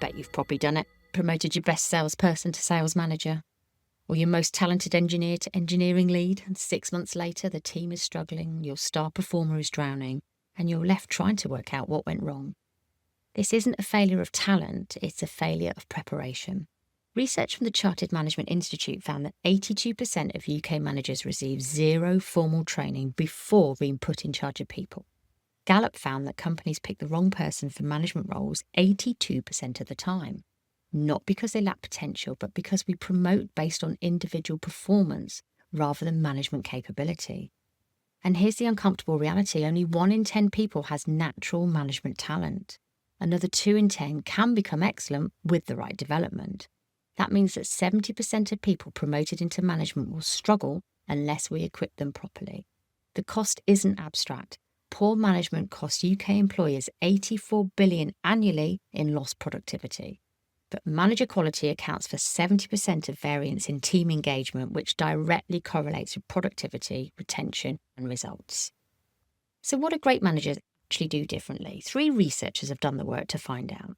bet you've probably done it. Promoted your best salesperson to sales manager, or your most talented engineer to engineering lead, and 6 months later the team is struggling, your star performer is drowning, and you're left trying to work out what went wrong. This isn't a failure of talent, it's a failure of preparation. Research from the Chartered Management Institute found that 82% of UK managers receive zero formal training before being put in charge of people. Gallup found that companies pick the wrong person for management roles 82% of the time. Not because they lack potential, but because we promote based on individual performance rather than management capability. And here's the uncomfortable reality: only 1 in 10 people has natural management talent. Another 2 in 10 can become excellent with the right development. That means that 70% of people promoted into management will struggle unless we equip them properly. The cost isn't abstract. Poor management costs UK employers $84 billion annually in lost productivity. But manager quality accounts for 70% of variance in team engagement, which directly correlates with productivity, retention, and results. So what do great managers actually do differently? 3 researchers have done the work to find out.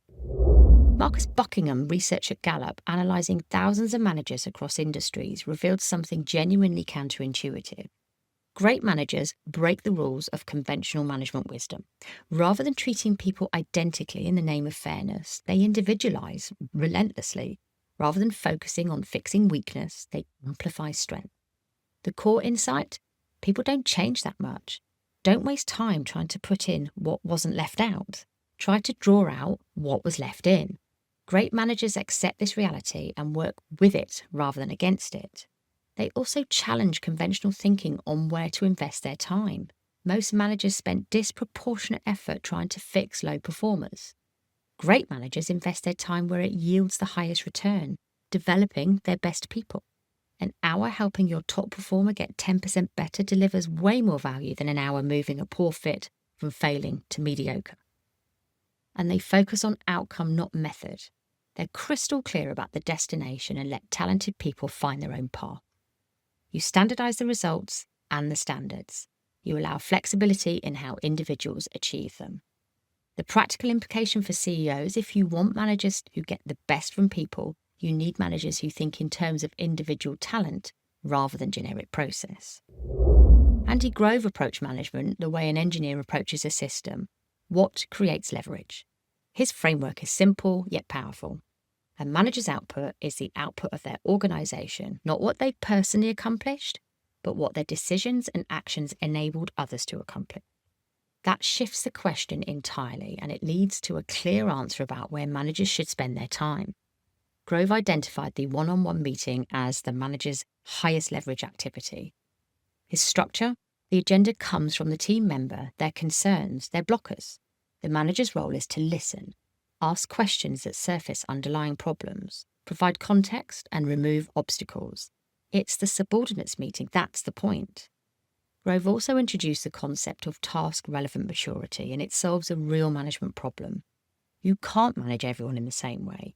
Marcus Buckingham, research at Gallup, analysing thousands of managers across industries, revealed something genuinely counterintuitive. Great managers break the rules of conventional management wisdom. Rather than treating people identically in the name of fairness, they individualise relentlessly. Rather than focusing on fixing weakness, they amplify strength. The core insight? People don't change that much. Don't waste time trying to put in what wasn't left out. Try to draw out what was left in. Great managers accept this reality and work with it rather than against it. They also challenge conventional thinking on where to invest their time. Most managers spend disproportionate effort trying to fix low performers. Great managers invest their time where it yields the highest return, developing their best people. An hour helping your top performer get 10% better delivers way more value than an hour moving a poor fit from failing to mediocre. And they focus on outcome, not method. They're crystal clear about the destination and let talented people find their own path. You standardise the results and the standards. You allow flexibility in how individuals achieve them. The practical implication for CEOs: if you want managers who get the best from people, you need managers who think in terms of individual talent rather than generic process. Andy Grove approached management the way an engineer approaches a system. What creates leverage? His framework is simple yet powerful. A manager's output is the output of their organisation, not what they personally accomplished, but what their decisions and actions enabled others to accomplish. That shifts the question entirely, and it leads to a clear answer about where managers should spend their time. Grove identified the one-on-one meeting as the manager's highest leverage activity. His structure: the agenda comes from the team member, their concerns, their blockers. The manager's role is to listen, ask questions that surface underlying problems, provide context, and remove obstacles. It's the subordinates meeting, that's the point. Grove also introduced the concept of task-relevant maturity, and it solves a real management problem. You can't manage everyone in the same way,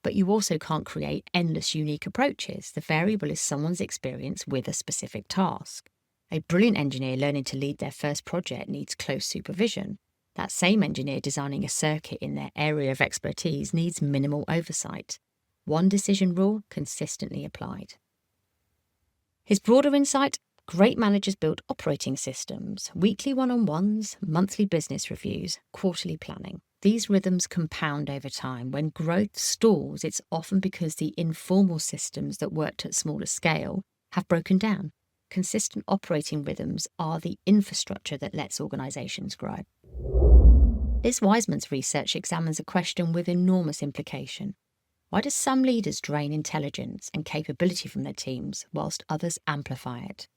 but you also can't create endless unique approaches. The variable is someone's experience with a specific task. A brilliant engineer learning to lead their first project needs close supervision. That same engineer designing a circuit in their area of expertise needs minimal oversight. One decision rule consistently applied. His broader insight: great managers build operating systems, weekly one-on-ones, monthly business reviews, quarterly planning. These rhythms compound over time. When growth stalls, it's often because the informal systems that worked at smaller scale have broken down. Consistent operating rhythms are the infrastructure that lets organisations grow. Liz Wiseman's research examines a question with enormous implication. Why do some leaders drain intelligence and capability from their teams whilst others amplify it?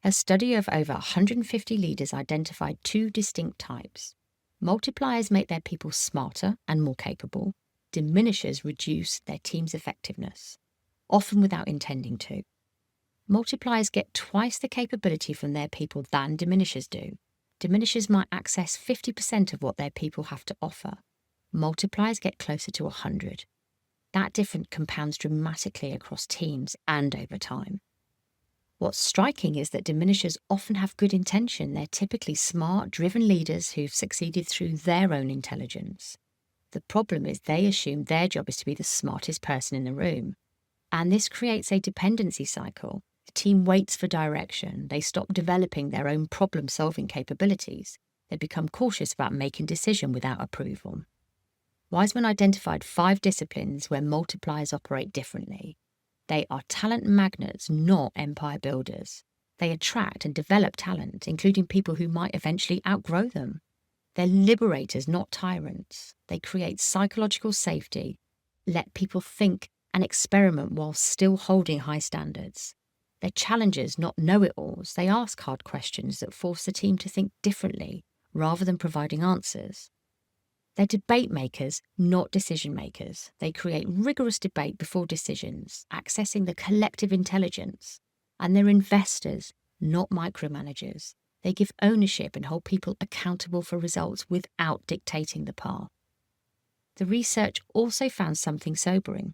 A study of over 150 leaders identified 2 distinct types. Multipliers make their people smarter and more capable. Diminishers reduce their team's effectiveness, often without intending to. Multipliers get twice the capability from their people than diminishers do. Diminishers might access 50% of what their people have to offer. Multipliers get closer to 100. That difference compounds dramatically across teams and over time. What's striking is that diminishers often have good intention. They're typically smart, driven leaders who've succeeded through their own intelligence. The problem is they assume their job is to be the smartest person in the room. And this creates a dependency cycle. The team waits for direction. They stop developing their own problem-solving capabilities. They become cautious about making decisions without approval. Wiseman identified 5 disciplines where multipliers operate differently. They are talent magnets, not empire builders. They attract and develop talent, including people who might eventually outgrow them. They're liberators, not tyrants. They create psychological safety, let people think and experiment while still holding high standards. They're challengers, not know-it-alls. They ask hard questions that force the team to think differently rather than providing answers. They're debate makers, not decision makers. They create rigorous debate before decisions, accessing the collective intelligence. And they're investors, not micromanagers. They give ownership and hold people accountable for results without dictating the path. The research also found something sobering.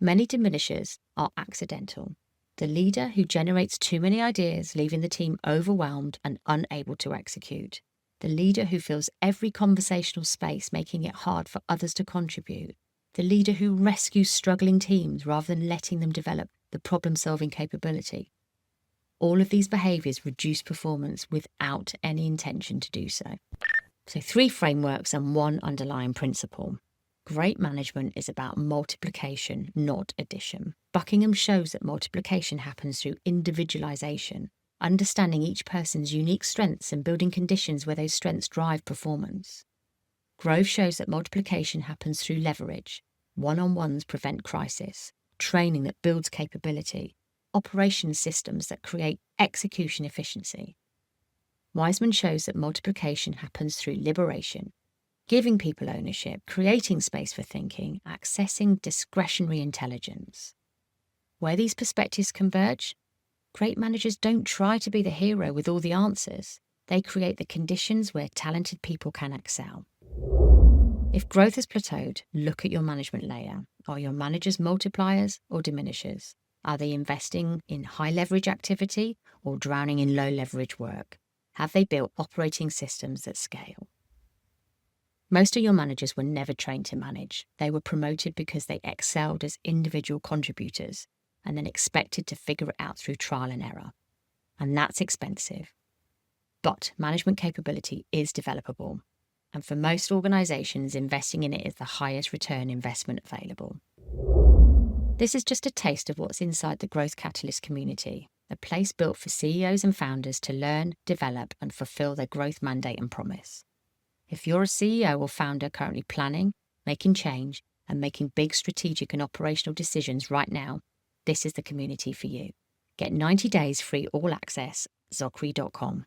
Many diminishers are accidental. The leader who generates too many ideas, leaving the team overwhelmed and unable to execute. The leader who fills every conversational space, making it hard for others to contribute. The leader who rescues struggling teams rather than letting them develop the problem-solving capability. All of these behaviours reduce performance without any intention to do so. So 3 frameworks and 1 underlying principle. Great management is about multiplication, not addition. Buckingham shows that multiplication happens through individualisation, understanding each person's unique strengths and building conditions where those strengths drive performance. Grove shows that multiplication happens through leverage. One-on-ones prevent crisis, training that builds capability, operations systems that create execution efficiency. Wiseman shows that multiplication happens through liberation, giving people ownership, creating space for thinking, accessing discretionary intelligence. Where these perspectives converge, great managers don't try to be the hero with all the answers. They create the conditions where talented people can excel. If growth has plateaued, look at your management layer. Are your managers multipliers or diminishers? Are they investing in high leverage activity or drowning in low leverage work? Have they built operating systems that scale? Most of your managers were never trained to manage. They were promoted because they excelled as individual contributors and then expected to figure it out through trial and error. And that's expensive. But management capability is developable. And for most organisations, investing in it is the highest return investment available. This is just a taste of what's inside the Growth Catalyst community, a place built for CEOs and founders to learn, develop, and fulfill their growth mandate and promise. If you're a CEO or founder currently planning, making change, and making big strategic and operational decisions right now, this is the community for you. Get 90 days free all access, Zockery.com.